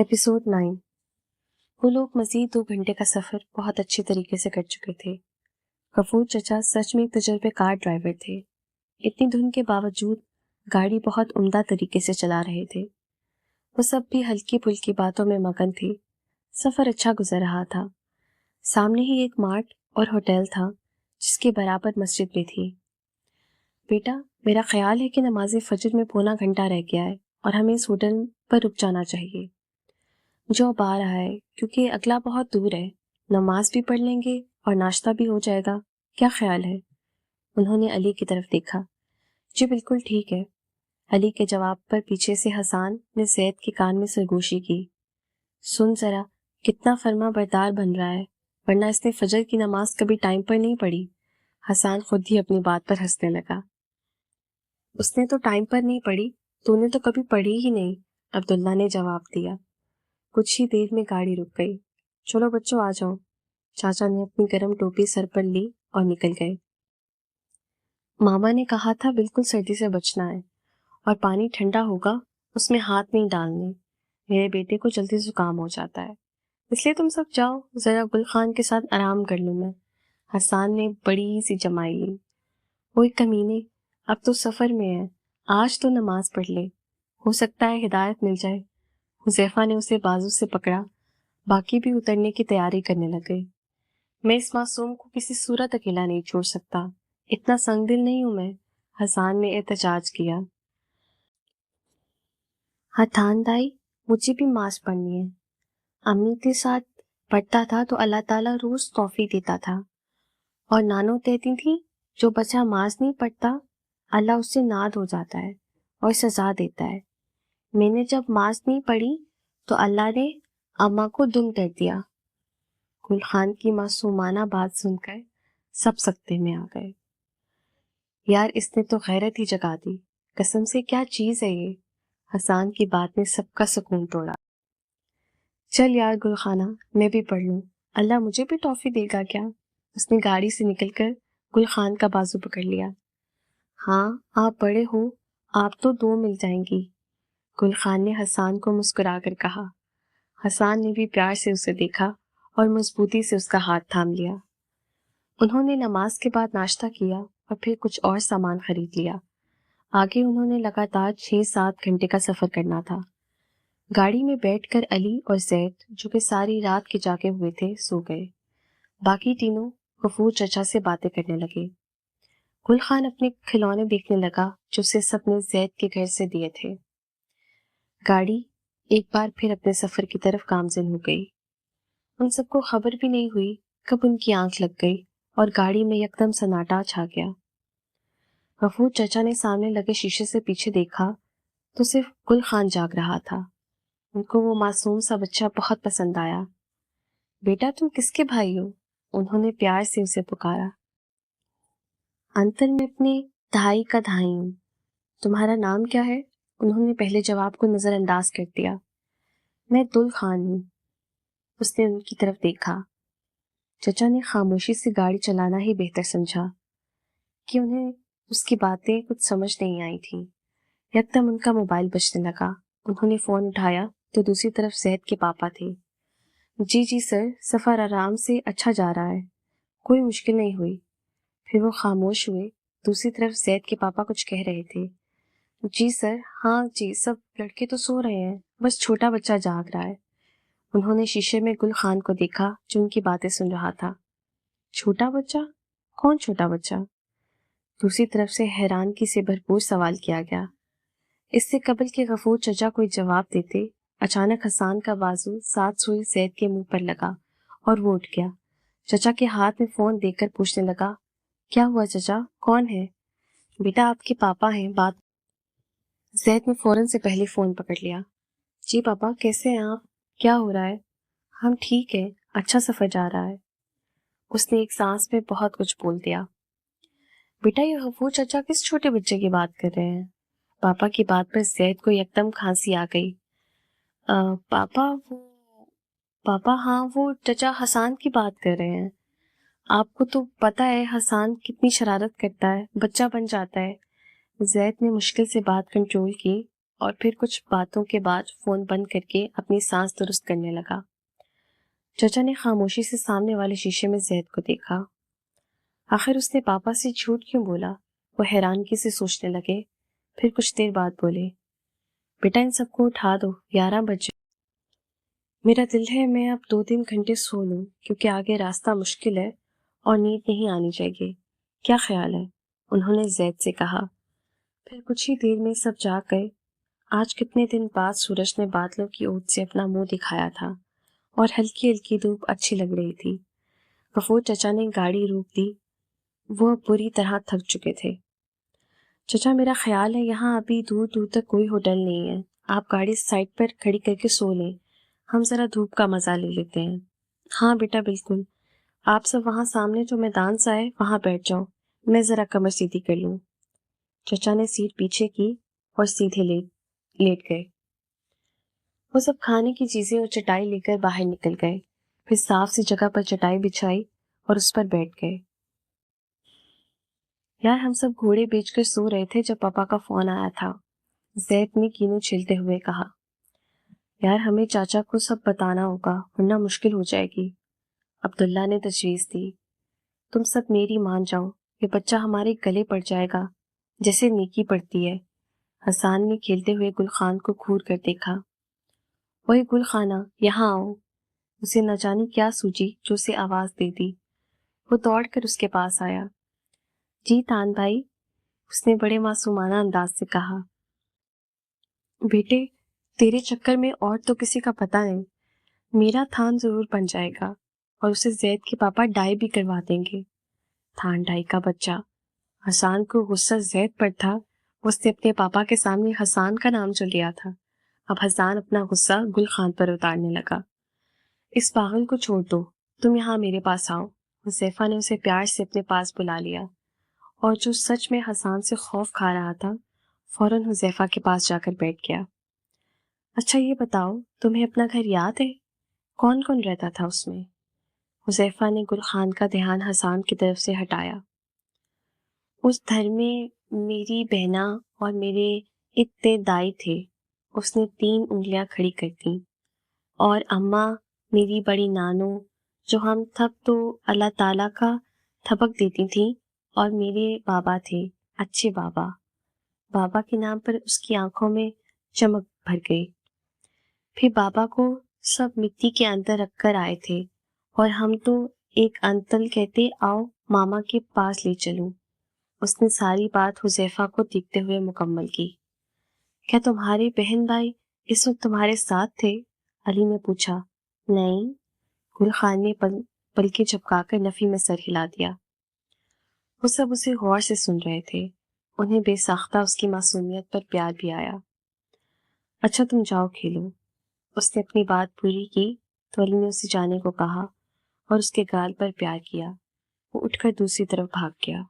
Episode 9۔ وہ لوگ مزید 2 گھنٹے کا سفر بہت اچھے طریقے سے کر چکے تھے۔ غفور چچا سچ میں ایک تجربے کار ڈرائیور تھے۔ اتنی دھند کے باوجود گاڑی بہت عمدہ طریقے سے چلا رہے تھے۔ وہ سب بھی ہلکی پھلکی باتوں میں مگن تھے۔ سفر اچھا گزر رہا تھا۔ سامنے ہی ایک مارٹ اور ہوٹل تھا جس کے برابر مسجد بھی تھی۔ بیٹا، میرا خیال ہے کہ نماز فجر میں پونا گھنٹہ رہ گیا ہے اور ہمیں اس ہوٹل پر رک جانا چاہیے۔ جو اب آ رہا ہے کیونکہ اگلا بہت دور ہے، نماز بھی پڑھ لیں گے اور ناشتہ بھی ہو جائے گا، کیا خیال ہے؟ انہوں نے علی کی طرف دیکھا۔ جی بالکل ٹھیک ہے۔ علی کے جواب پر پیچھے سے حسان نے زید کے کان میں سرگوشی کی۔ سن ذرا، کتنا فرما بردار بن رہا ہے، ورنہ اس نے فجر کی نماز کبھی ٹائم پر نہیں پڑھی۔ حسان خود ہی اپنی بات پر ہنسنے لگا۔ اس نے تو ٹائم پر نہیں پڑھی، تو نے تو کبھی پڑھی ہی نہیں، عبداللہ نے جواب دیا۔ کچھ ہی دیر میں گاڑی رک گئی۔ چلو بچوں آ جاؤ۔ چاچا نے اپنی گرم ٹوپی سر پر لی اور نکل گئے۔ ماما نے کہا تھا بالکل سردی سے بچنا ہے اور پانی ٹھنڈا ہوگا اس میں ہاتھ نہیں ڈالنے، میرے بیٹے کو جلدی زکام ہو جاتا ہے، اس لیے تم سب جاؤ، ذرا گل خان کے ساتھ آرام کر لوں میں۔ حسان نے بڑی سی جمائی لی۔ وہ کمینے، اب تو سفر میں ہے، آج تو نماز پڑھ لے، ہو سکتا ہے ہدایت مل جائے۔ حذیفہ نے اسے بازو سے پکڑا۔ باقی بھی اترنے کی تیاری کرنے لگے۔ میں اس معصوم کو کسی صورت اکیلا نہیں چھوڑ سکتا، اتنا سنگ دل نہیں ہوں میں، حسان نے احتجاج کیا۔ حتان دائی، مجھے بھی نماز پڑھنی ہے۔ امی کے ساتھ پڑھتا تھا تو اللہ تعالیٰ روز توفیق دیتا تھا، اور نانو کہتی تھی جو بچہ نماز نہیں پڑھتا اللہ اس سے ناد ہو جاتا ہے اور سزا دیتا ہے۔ میں نے جب نماز نہیں پڑھی تو اللہ نے اماں کو دم کر دیا۔ گل خان کی معصومانہ بات سن کر سب سکتے میں آ گئے۔ یار اس نے تو غیرت ہی جگا دی، قسم سے کیا چیز ہے یہ۔ حسان کی بات نے سب کا سکون توڑا۔ چل یار گل خانہ، میں بھی پڑھ لوں، اللہ مجھے بھی توفیق دے گا کیا؟ اس نے گاڑی سے نکل کر گل خان کا بازو پکڑ لیا۔ ہاں آپ بڑے ہو، آپ تو 2 مل جائیں گی، گل خان نے حسان کو مسکرا کر کہا۔ حسان نے بھی پیار سے اسے دیکھا اور مضبوطی سے اس کا ہاتھ تھام لیا۔ انہوں نے نماز کے بعد ناشتہ کیا اور پھر کچھ اور سامان خرید لیا۔ آگے انہوں نے لگاتار 6-7 گھنٹے کا سفر کرنا تھا۔ گاڑی میں بیٹھ کر علی اور زید، جو کہ ساری رات کے جاگے ہوئے تھے، سو گئے۔ باقی تینوں غفور چچا سے باتیں کرنے لگے۔ گل خان اپنے کھلونے دیکھنے لگا جو اسے سب نے زید کے گھر سے دیے تھے۔ گاڑی ایک بار پھر اپنے سفر کی طرف گامزن ہو گئی۔ ان سب کو خبر بھی نہیں ہوئی کب ان کی آنکھ لگ گئی اور گاڑی میں یکدم سناٹا چھا گیا۔ غفور چچا نے سامنے لگے شیشے سے پیچھے دیکھا تو صرف گل خان جاگ رہا تھا۔ ان کو وہ معصوم سا بچہ بہت پسند آیا۔ بیٹا تم کس کے بھائی ہو؟ انہوں نے پیار سے اسے پکارا۔ انتر میں اپنے دھائی کا دھائی ہوں۔ تمہارا نام کیا ہے؟ انہوں نے پہلے جواب کو نظر انداز کر دیا۔ میں دل خان ہوں۔ اس نے ان کی طرف دیکھا۔ چچا نے خاموشی سے گاڑی چلانا ہی بہتر سمجھا کہ انہیں اس کی باتیں کچھ سمجھ نہیں آئی تھیں۔ یکدم ان کا موبائل بجنے لگا۔ انہوں نے فون اٹھایا تو دوسری طرف زید کے پاپا تھے۔ جی سر، سفر آرام سے اچھا جا رہا ہے، کوئی مشکل نہیں ہوئی۔ پھر وہ خاموش ہوئے۔ دوسری طرف زید کے پاپا کچھ کہہ رہے تھے۔ جی سر، ہاں جی، سب لڑکے تو سو رہے ہیں، بس چھوٹا بچہ جاگ رہا ہے۔ انہوں نے شیشے میں گل خان کو دیکھا جو ان کی باتیں سن رہا تھا۔ چھوٹا بچہ؟ کون چھوٹا بچہ؟ دوسری طرف سے حیرانگی سے بھرپور سوال کیا گیا۔ اس سے قبل کہ غفور چچا کوئی جواب دیتے، اچانک حسان کا بازو ساتھ سوئی زید کے منہ پر لگا اور وہ اٹھ گیا۔ چچا کے ہاتھ میں فون دیکھ کر پوچھنے لگا، کیا ہوا چچا، کون ہے؟ بیٹا آپ کے پاپا ہیں، بات۔ زید نے فوراً سے پہلے فون پکڑ لیا۔ جی پاپا، کیسے ہیں آپ؟ کیا ہو رہا ہے؟ ہم ٹھیک ہیں، اچھا سفر جا رہا ہے۔ اس نے ایک سانس میں بہت کچھ بول دیا۔ بیٹا یہ غفور چچا کس چھوٹے بچے کی بات کر رہے ہیں؟ پاپا کی بات پر زید کو یکدم کھانسی آ گئی۔ پاپا ہاں، وہ چچا حسان کی بات کر رہے ہیں۔ آپ کو تو پتہ ہے حسان کتنی شرارت کرتا ہے، بچہ بن جاتا ہے۔ زید نے مشکل سے بات کنٹرول کی اور پھر کچھ باتوں کے بعد فون بند کر کے اپنی سانس درست کرنے لگا۔ چچا نے خاموشی سے سامنے والے شیشے میں زید کو دیکھا۔ آخر اس نے پاپا سے جھوٹ کیوں بولا؟ وہ حیرانگی سے سوچنے لگے، پھر کچھ دیر بعد بولے، بیٹا ان سب کو اٹھا دو، 11 بجے۔ میرا دل ہے میں اب 2-3 گھنٹے سو لوں، کیونکہ آگے راستہ مشکل ہے اور نیند نہیں آنی چاہیے۔ کیا خیال ہے؟ انہوں نے زید سے کہا۔ پھر کچھ ہی دیر میں سب جاگ گئے۔ آج کتنے دن بعد سورج نے بادلوں کی اوٹ سے اپنا منہ دکھایا تھا اور ہلکی ہلکی دھوپ اچھی لگ رہی تھی۔ غفور چچا نے گاڑی روک دی، وہ بری طرح تھک چکے تھے۔ چچا میرا خیال ہے یہاں ابھی دور دور تک کوئی ہوٹل نہیں ہے، آپ گاڑی سائڈ پر کھڑی کر کے سو لیں، ہم ذرا دھوپ کا مزہ لے لیتے ہیں۔ ہاں بیٹا بالکل، آپ سب وہاں سامنے جو میدان سا ہے وہاں بیٹھ جاؤ، میں ذرا کمر سیدھی کر لوں۔ چچا نے سیٹ پیچھے کی اور سیدھے لیٹ گئے۔ وہ سب کھانے کی چیزیں اور چٹائی لے کر باہر نکل گئے، پھر صاف سی جگہ پر چٹائی بچھائی اور اس پر بیٹھ گئے۔ یار ہم سب گھوڑے بیچ کر سو رہے تھے جب پاپا کا فون آیا تھا، زید نے کینو چھیلتے ہوئے کہا۔ یار ہمیں چاچا کو سب بتانا ہوگا ورنہ مشکل ہو جائے گی، عبداللہ نے تجویز دی۔ تم سب میری مان جاؤ، یہ بچہ ہمارے گلے پڑ جائے گا جیسے نیکی پڑتی ہے۔ حسان نے کھیلتے ہوئے گل خان کو گھور کر دیکھا۔ اوئے گل خانہ یہاں آؤ، اسے نہ جانے کیا سوجی جو اسے آواز دے دی۔ وہ دوڑ کر اس کے پاس آیا۔ جی تان بھائی، اس نے بڑے معصومانہ انداز سے کہا۔ بیٹے تیرے چکر میں اور تو کسی کا پتہ نہیں، میرا تھان ضرور بن جائے گا اور اسے زید کے پاپا ڈائی بھی کروا دیں گے۔ تھان ڈائی کا بچہ! حسان کو غصہ زید پر تھا، اس نے اپنے پاپا کے سامنے حسان کا نام جو لیا تھا۔ اب حسان اپنا غصہ گل خان پر اتارنے لگا۔ اس پاگل کو چھوڑ دو، تم یہاں میرے پاس آؤ۔ حذیفہ نے اسے پیار سے اپنے پاس بلا لیا اور جو سچ میں حسان سے خوف کھا رہا تھا فوراً حذیفہ کے پاس جا کر بیٹھ گیا۔ اچھا یہ بتاؤ تمہیں اپنا گھر یاد ہے؟ کون کون رہتا تھا اس میں؟ حذیفہ نے گل خان کا دھیان حسان کی طرف سے ہٹایا۔ اس گھر میں میری بہنا اور میرے اتنے دائی تھے، اس نے 3 انگلیاں کھڑی کر دیں، اور اماں میری بڑی نانو جو ہم تھب تو اللہ تعالیٰ کا تھبک دیتی تھیں، اور میرے بابا تھے، اچھے بابا۔ بابا کے نام پر اس کی آنکھوں میں چمک بھر گئی۔ پھر بابا کو سب مٹی کے اندر رکھ کر آئے تھے اور ہم تو ایک انتل کہتے آؤ ماما کے پاس لے چلوں۔ اس نے ساری بات حذیفہ کو دیکھتے ہوئے مکمل کی۔ کیا تمہارے بہن بھائی اس وقت تمہارے ساتھ تھے؟ علی نے پوچھا۔ نہیں، گل خان نے پلکیں جھپکا کر نفی میں سر ہلا دیا۔ وہ سب اسے غور سے سن رہے تھے، انہیں بے ساختہ اس کی معصومیت پر پیار بھی آیا۔ اچھا تم جاؤ کھیلو۔ اس نے اپنی بات پوری کی تو علی نے اسے جانے کو کہا اور اس کے گال پر پیار کیا۔ وہ اٹھ کر دوسری طرف بھاگ گیا۔